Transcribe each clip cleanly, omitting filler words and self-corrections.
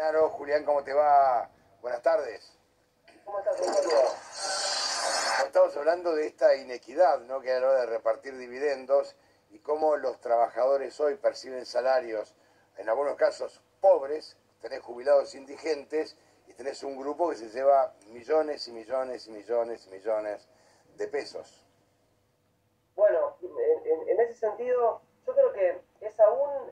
Claro, Julián, ¿cómo te va? Buenas tardes. ¿Cómo estás, Antonio? Estamos hablando de esta inequidad, ¿no?, que hay a la hora de repartir dividendos y cómo los trabajadores hoy perciben salarios, en algunos casos pobres, tenés jubilados indigentes y tenés un grupo que se lleva millones y millones y millones y millones de pesos. Bueno, en ese sentido, yo creo que es aún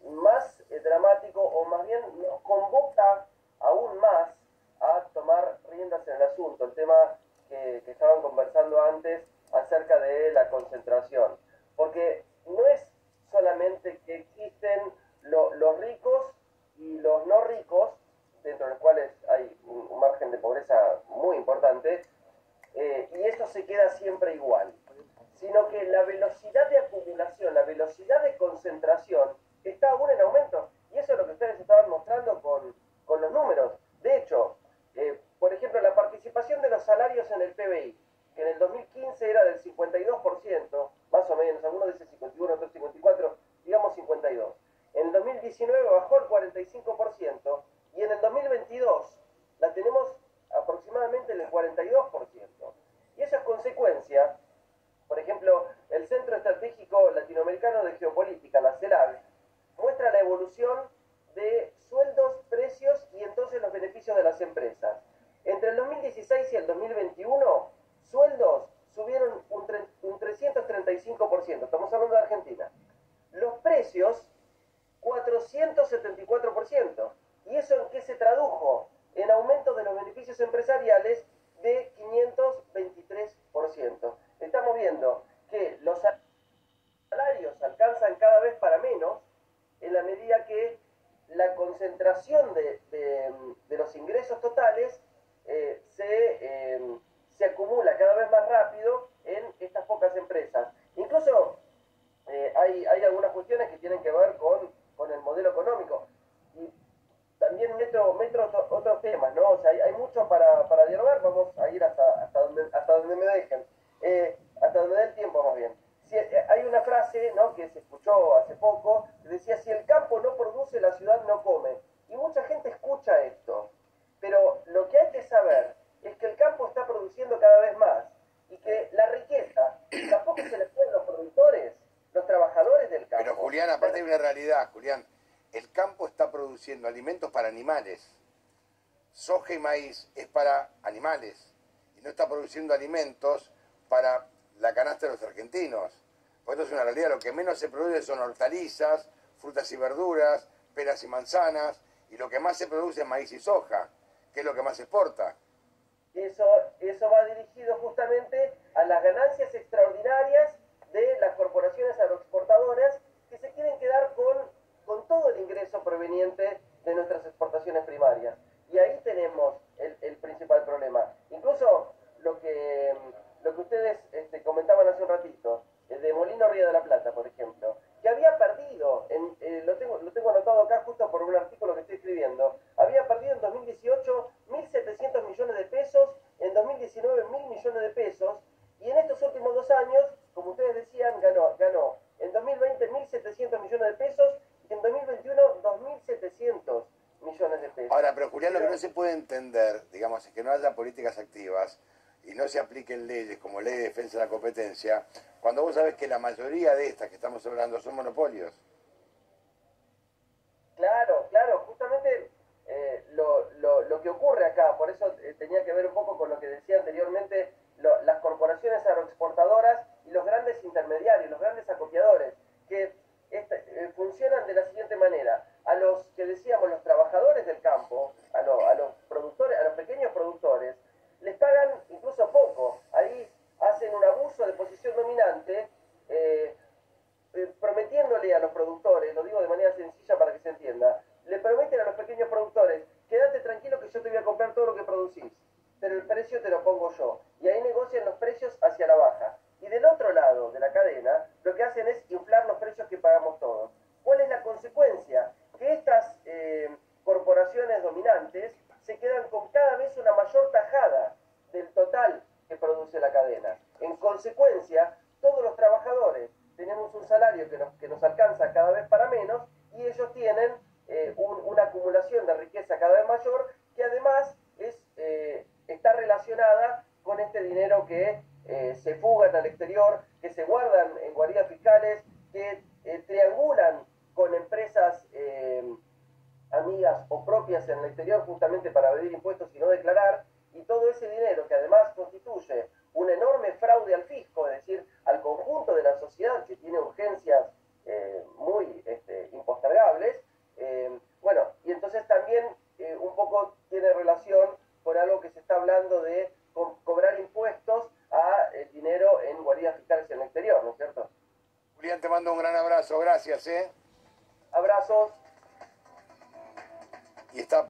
más dramático, o más bien nos convoca aún más a tomar riendas en el asunto, el tema que estaban conversando antes acerca de la concentración. Porque no es solamente que existen los ricos y los no ricos, dentro de los cuales hay un margen de pobreza muy importante, y eso se queda siempre igual, sino que la velocidad de acumulación, la velocidad de concentración está aún en aumento. Y eso es lo que ustedes estaban mostrando con los números. De hecho, por ejemplo, la participación de los salarios en el PBI, que en el 2015 era del 52%, más o menos, algunos dicen 51, otros 54, digamos 52. En el 2019 bajó al 45% y en el 2022 la tenemos aproximadamente en el 42%. Y eso es consecuencia, por ejemplo, el Centro Estratégico Latinoamericano de Geopolítica, la CELAC, muestra la evolución de sueldos, precios y entonces los beneficios de las empresas. Entre el 2016 y el 2021, sueldos subieron un 335%, estamos hablando de Argentina. Los precios, 474%. ¿Y eso en qué se tradujo? En aumento de los beneficios empresariales de 523%. Estamos viendo que los salarios alcanzan cada vez para menos en la medida que la concentración de los ingresos totales se acumula cada vez más rápido en estas pocas empresas. Incluso hay algunas cuestiones que tienen que ver con el modelo económico. Y también meto otros temas, ¿no? O sea, hay mucho para dialogar, vamos a ir hasta donde me dejen, hasta donde dé el tiempo más bien. Si, hay una frase, ¿no?, que se escuchó hace poco, que decía: si el campo no produce, la ciudad no come. Y mucha gente escucha esto, pero lo que hay que saber es que el campo está produciendo cada vez más y que la riqueza tampoco se le puede a los productores, los trabajadores del campo. Pero Julián, aparte hay una realidad, Julián, el campo está produciendo alimentos para animales. Soja y maíz es para animales y no está produciendo alimentos para la canasta de los argentinos. Por esto es una realidad, lo que menos se produce son hortalizas, frutas y verduras, peras y manzanas, y lo que más se produce es maíz y soja, que es lo que más se exporta. Eso va dirigido justamente a las ganancias extraordinarias de las corporaciones agroexportadoras que se quieren quedar con todo el ingreso proveniente de nuestras exportaciones primarias. Y ahí tenemos el principal problema. Incluso lo que ustedes comentaban hace un ratito, el de Molino Río de la Plata, por ejemplo, que había perdido, lo tengo anotado acá justo por un artículo que estoy escribiendo, había perdido en 2018 1.700 millones de pesos, en 2019 1.000 millones de pesos, y en estos últimos 2 años, como ustedes decían, ganó en 2020 1.700 millones de pesos y en 2021 2.700 millones de pesos. Ahora, pero Julián, lo que no se puede entender, digamos, es que no haya políticas activas y no se apliquen leyes como ley de defensa de la competencia, cuando vos sabés que la mayoría de estas que estamos hablando son monopolios. Claro, justamente lo que ocurre acá, por eso tenía que ver un poco con lo que decía anteriormente, las corporaciones agroexportadoras y los grandes intermediarios, los grandes acopiadores, que funcionan de la siguiente manera: a los que decíamos, los trabajadores del campo, a los productores, a los pequeños productores, les pagan incluso poco. Ahí hacen un abuso de posición dominante, prometiéndole a los productores, lo digo de manera sencilla para que se entienda, le prometen a los pequeños productores: quédate tranquilo que yo te voy a comprar todo lo que producís, pero el precio te lo pongo yo. Y ahí negocian los precios hacia la baja. Y del otro lado de la cadena, lo que hacen es inflar los precios que pagamos todos. ¿Cuál es la consecuencia? Que estas corporaciones dominantes se quedan con cada vez una mayor tajada del total que produce la cadena. En consecuencia, todos los trabajadores tenemos un salario que nos alcanza cada vez para menos, y ellos tienen una acumulación triangulan con empresas amigas o propias en el exterior justamente para evadir impuestos y no declarar, y todo ese dinero que además constituye un enorme fraude al fisco, es decir, al conjunto de la sociedad que tiene urgencias muy impostergables, bueno, y entonces también un poco tiene relación con algo que se está hablando de cobrar impuestos a dinero en guaridas fiscales en el exterior, ¿no es cierto? Julián, te mando un gran abrazo, gracias, Abrazos. Y está